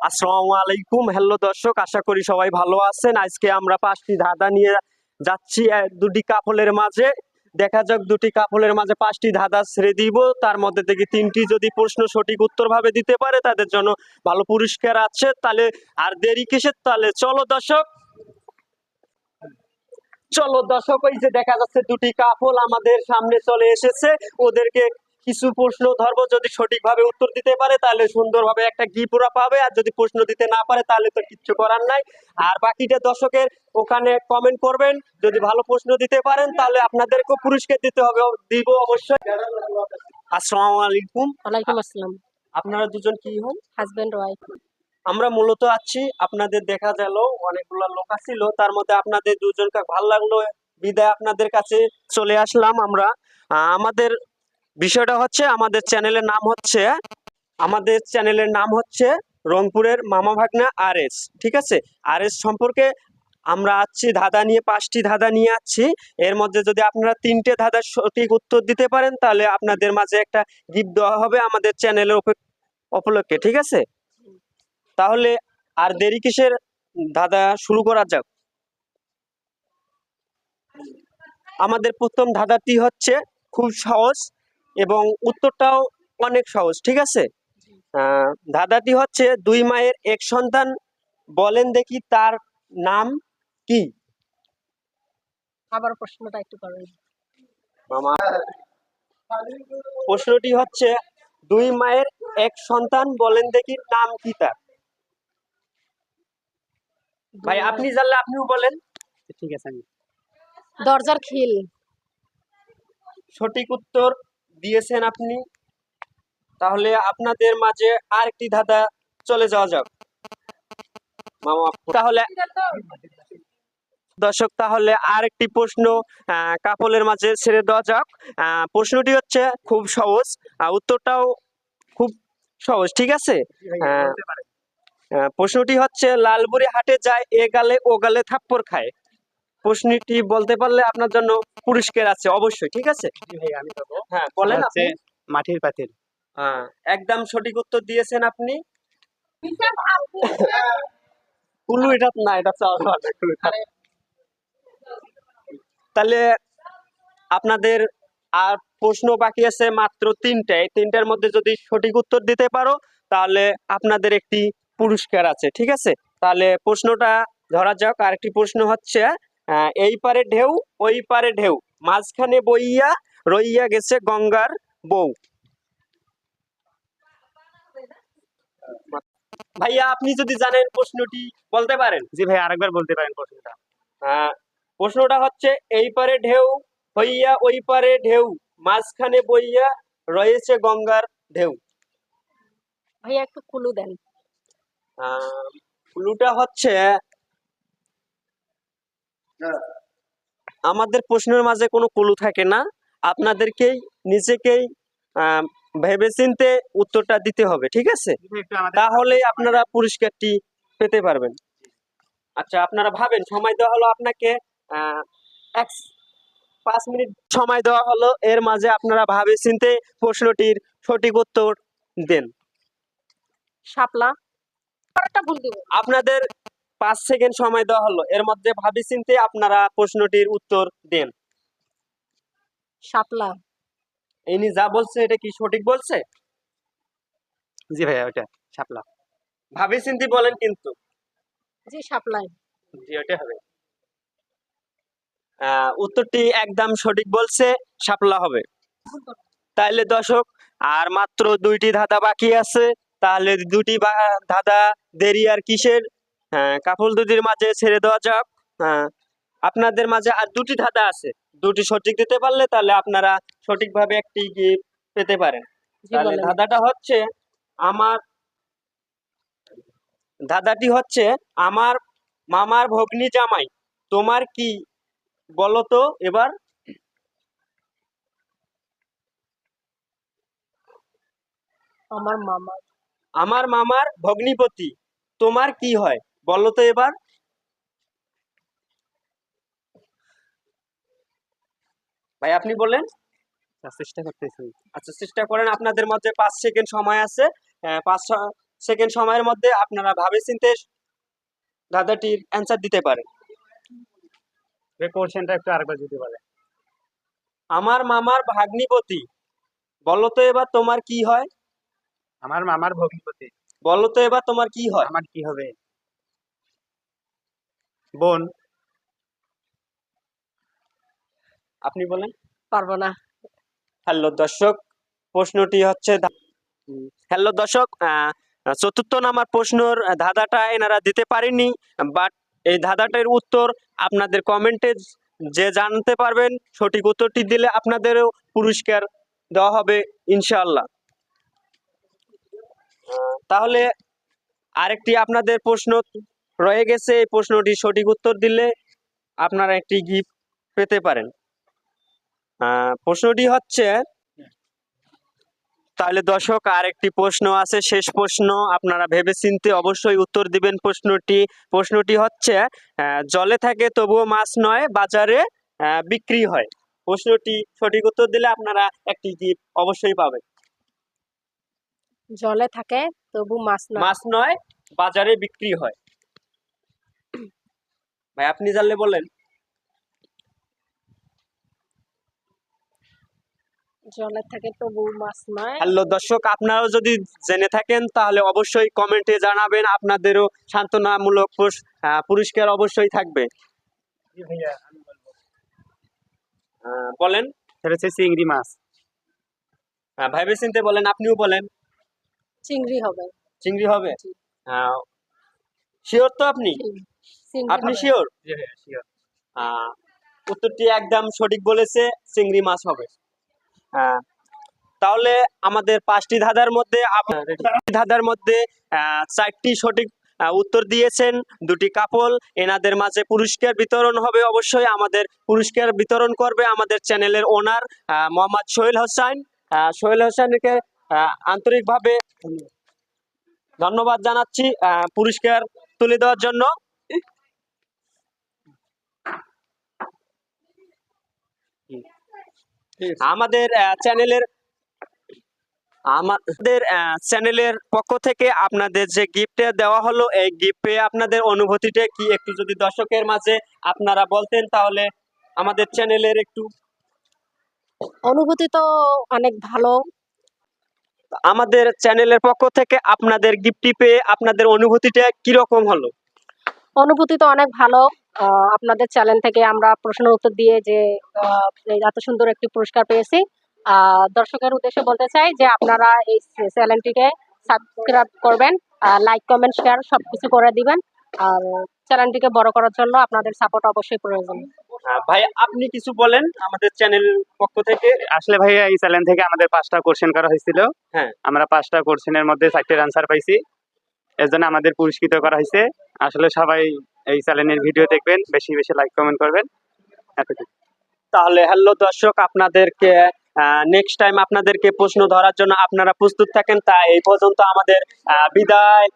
আসসালামু আলাইকুম। হ্যালো দর্শক, আশা করি সবাই ভালো আছেন। আজকে আমরা 5টি ধাঁধা নিয়ে যাচ্ছি দুটি কাপলের মাঝে। দেখা যাক দুটি কাপলের মাঝে 5টি ধাঁধা ছেড়ে দিব, তার মধ্যে থেকে 3টি যদি প্রশ্ন সঠিক উত্তর ভাবে দিতে পারে তাদের জন্য ভালো পুরস্কার আছে। তাহলে আর দেরি কিসের, তাহলে চলো দর্শক, চলো দর্শক। ওই যে দেখা যাচ্ছে দুটি কাপল আমাদের সামনে চলে এসেছে, ওদেরকে কিছু প্রশ্ন ধরবো, যদি সঠিকভাবে উত্তর দিতে পারে তাহলে সুন্দরভাবে একটা গিফট ওরা পাবে, আর যদি প্রশ্ন দিতে না পারে তাহলে তো কিচ্ছু করার নাই। আর বাকিটা দর্শকের ওখানে কমেন্ট করবেন, যদি ভালো প্রশ্ন দিতে পারেন তাহলে আপনাদেরকেও পুরস্কার দিতে হবে, দিব অবশ্যই। আসসালামু আলাইকুম। ওয়ালাইকুম আসসালাম। আপনারা দুজন কি হন? Husband wife. আমরা মূলত আছি, আপনাদের দেখা গেল অনেকগুলো লোক ছিল, তার মধ্যে আপনাদের দুজনকে ভালো লাগলো বিদায় আপনাদের কাছে চলে আসলাম আমরা। আমাদের বিষয়টা হচ্ছে, আমাদের চ্যানেলের নাম হচ্ছে রংপুরের মামা ভাগনা RS, ঠিক আছে? RS সম্পর্কে আমরা আছি ধাঁধা নিয়ে, 5টি ধাঁধা নিয়ে আসছি। এর মধ্যে যদি আপনারা 3টে ধাঁধার সঠিক উত্তর দিতে পারেন তাহলে আপনাদের মাঝে একটা গিফট দেওয়া হবে আমাদের চ্যানেলের উপলক্ষে, ঠিক আছে? তাহলে আর দেরি কিসের, ধাঁধা শুরু করা যাক। আমাদের প্রথম ধাঁধাটি হচ্ছে খুব সহজ এবং উত্তরটাও অনেক সহজ, ঠিক আছে? ধাঁধাটি হচ্ছে, 2 মায়ের এক সন্তান, বলেন দেখি তার নাম কি? আবার প্রশ্নটা একটু করেন। মামা, প্রশ্নটি হচ্ছে 2 মায়ের এক সন্তান, বলেন দেখি নাম কি তার? ভাই আপনি জানলে আপনিও বলেন। ঠিক আছে, আমি দরজার খিল। সঠিক উত্তর দিয়েছেন আপনি। তাহলে আপনাদের মাঝে আরেকটি ধাঁধা চলে যাওয়া যাক মামা। তাহলে দর্শক, তাহলে আরেকটি প্রশ্ন কাপলের মাঝে ছেড়ে দেওয়া যাক। প্রশ্নটি হচ্ছে খুব সহজ, উত্তরটাও খুব সহজ, ঠিক আছে? প্রশ্নটি হচ্ছে, লালবুড়ি হাটে যায়, এ গালে ও গালে থাপ্পড় খায়। প্রশ্নটি বলতে পারলে আপনার জন্য পুরস্কার আছে অবশ্যই, ঠিক আছে? হ্যাঁ বলেন আপনি। মাটির পাতিল। হ্যাঁ, একদম সঠিক উত্তর দিয়েছেন আপনি। কুলু এটা না, এটা চাওয়া যাবে না। তাহলে আপনাদের আর প্রশ্ন বাকি আছে মাত্র 3টে। এই 3টার মধ্যে যদি সঠিক উত্তর দিতে পারো তাহলে আপনাদের একটি পুরস্কার আছে, ঠিক আছে? তাহলে প্রশ্নটা ধরা যাক। আরেকটি প্রশ্ন হচ্ছে, এই পারে ঢেউ ওই পারে ঢেউ, মাঝখানে বইয়া রইয়া গেছে গঙ্গার বউ। ভাইয়া আপনি যদি জানেন প্রশ্নটি বলতে পারেন। জি ভাই, আরেকবার বলতে পারেন প্রশ্নটা? প্রশ্নটা হচ্ছে, এই পারে ঢেউ হইয়া ওই পারে ঢেউ, মাঝখানে বইয়া রয়েছে গঙ্গার ঢেউ। ভাইয়া একটু কুলু দেন। ক্লুটা হচ্ছে, আমাদের প্রশ্নের মাঝে কোনো ক্লু থাকে না, আপনাদেরকেই নিজেকেই ভেবেচিন্তে উত্তরটা দিতে হবে, ঠিক আছে? তাহলেই আপনারা পুরস্কারটি পেতে পারবেন। আচ্ছা, আপনারা ভাবেন, সময় দেওয়া হলো আপনাকে 5 মিনিট সময় দেওয়া হলো, এর মাঝে আপনারা ভাবে চিন্তে প্রশ্নটির সঠিক উত্তর দেন। শাপলা। আরেকটা ভুল দিব। আপনাদের 5 সেকেন্ড সময় দেওয়া হলো, এর মধ্যে ভাবি চিন্তে আপনারা প্রশ্নটির উত্তর দেন। শাপলা। ইনি যা বলছে এটা কি সঠিক বলছে? জি ভাইয়া, ওটা শাপলা। ভাবি চিন্তে বলেন কিন্তু। জি শাপলাই। জি, ওটা হবে। উত্তরটি একদম সঠিক বলছে, শাপলা হবে। তাইলে দর্শক, আর মাত্র 2টি ধাঁধা বাকি আছে। তাহলে 2টি ধাঁধা দেরি আর কিসের, কাপল দুটির মাঝে ছেড়ে দেওয়া যাক। আপনাদের মাঝে আর 2টি ধাঁধা আছে, 2টি সঠিক দিতে পারলে তাহলে আপনারা সঠিকভাবে একটি গিফট পেতে পারেন। তাহলে ধাঁধাটি হচ্ছে, আমার মামার ভগ্নী জামাই, তোমার কি বলো তো এবার? আমার মামার ভগ্নিপতি, তোমার কি হয় বলো তো এবার? ভাই আপনি বলেন। চেষ্টা করতেছি। আচ্ছা, চেষ্টা করেন। আপনাদের মধ্যে 5 সেকেন্ড সময় আছে। 5 সেকেন্ড সময়ের মধ্যে আপনারা ভাবে চিন্তে ধাঁধাটির অ্যান্সার দিতে পারেন। এই কোশ্চেনটা একটু আরেকবার যদি বলে। আমার মামার ভাগ্নিপতি, বলো তো এবার তোমার কি হয়? আমার মামার ভগ্নিপতি, বলো তো এবার তোমার কি হয়? আমার কি হবে? বোন। আপনি বলেন। পারবো না। হ্যালো দর্শক, প্রশ্নটি হচ্ছে হ্যালো দর্শক, চতুর্থ নাম্বার প্রশ্নর ধাঁধাটা এনারা দিতে পারেনি, বাট এই ধাঁধাটার উত্তর আপনাদের কমেন্টে যে জানতে পারবেন, সঠিক উত্তরটি দিলে আপনাদেরও পুরস্কার দেওয়া হবে ইনশাআল্লাহ। তাহলে আরেকটি আপনাদের প্রশ্ন রয়ে গেছে, এই প্রশ্নটি সঠিক উত্তর দিলে আপনারা একটি গিফট পেতে পারেন। প্রশ্নটি হচ্ছে, তাহলে দর্শক আরেকটি প্রশ্ন আছে, শেষ প্রশ্ন, আপনারা ভেবেচিন্তে অবশ্যই উত্তর দিবেন। প্রশ্নটি হচ্ছে, জলে থাকে তবুও মাছ নয়, বাজারে বিক্রি হয়। প্রশ্নটি সঠিক উত্তর দিলে আপনারা একটি গিফট অবশ্যই পাবেন। জলে থাকে তবু মাছ না। মাছ নয়, বাজারে বিক্রি হয়। ভাই আপনি জানলে বলেন। জলে থাকে তবু মাছ নয়। হ্যালো দর্শক, আপনারাও যদি জেনে থাকেন তাহলে অবশ্যই কমেন্টে জানাবেন, আপনাদেরও সান্ত্বনামূলক পুরস্কার অবশ্যই থাকবে। জি ভাইয়া, আমি বলবো। বলেন। সেটা হচ্ছে চিংড়ি মাছ। ভাইবে চিনতে বলেন, আপনিও বলেন। চিংড়ি হবে। চিংড়ি হবে? শিওর তো আপনি? চিংড়ি আপনি হবে। শিওর? জি ভাইয়া, শিওর। উত্তরটি একদম সঠিক বলেছে, চিংড়ি মাছ হবে। তাহলে আমাদের পাঁচটি ধাঁধার মধ্যে 4টি সঠিক উত্তর দিয়েছেন, 2টি কাপল। এনাদের মাঝে পুরস্কার বিতরণ হবে অবশ্যই। আমাদের পুরস্কার বিতরণ করবে আমাদের চ্যানেলের ওনার মোহাম্মদ সোহেল হোসেন। সোহেল হোসেনকে আন্তরিকভাবে ধন্যবাদ জানাচ্ছি পুরস্কার তুলে দেওয়ার জন্য। আমাদের চ্যানেলের পক্ষ থেকে আপনাদের যে গিফট দেওয়া হলো, এই গিফট পেয়ে আপনাদের অনুভূতিটা কি একটু যদি দর্শকের মাঝে আপনারা বলতেন, তাহলে আমাদের চ্যানেলের একটু। অনুভূতি তো অনেক ভালো। আমাদের চ্যানেলের পক্ষ থেকে আপনাদের গিফটটি পেয়ে আপনাদের অনুভূতিটা কি রকম হলো? অনুভূতি তো অনেক ভালো। আপনাদের চ্যানেল থেকে আমরা প্রশ্নের উত্তর দিয়ে যে এই এত সুন্দর একটি পুরস্কার পেয়েছি। দর্শকের উদ্দেশ্যে বলতে চাই যে আপনারা এই চ্যানেলটিকে সাবস্ক্রাইব করবেন, লাইক কমেন্ট শেয়ার সবকিছু করে দিবেন। আর চ্যানেলটিকে বড় করার জন্য আপনাদের সাপোর্ট অবশ্যই প্রয়োজন। ভাই আপনি কিছু বলেন আমাদের চ্যানেল পক্ষ থেকে। আসলে ভাইয়া এই চ্যানেল থেকে আমাদের 5টা কোশ্চেন করা হয়েছিল। হ্যাঁ। আমরা 5টা কোশ্চেনের মধ্যে 4টির আনসার পাইছি, এর জন্য আমাদের পুরস্কৃত করা হয়েছে। আসলে সবাই এই চ্যানেলের ভিডিও দেখবেন, বেশি বেশি লাইক কমেন্ট করবেন। এতটুকু। তাহলে হ্যালো দর্শক, আপনাদেরকে নেক্সট টাইম আপনাদেরকে প্রশ্ন ধরার জন্য আপনারা প্রস্তুত থাকেন। তা এই পর্যন্ত আমাদের বিদায়।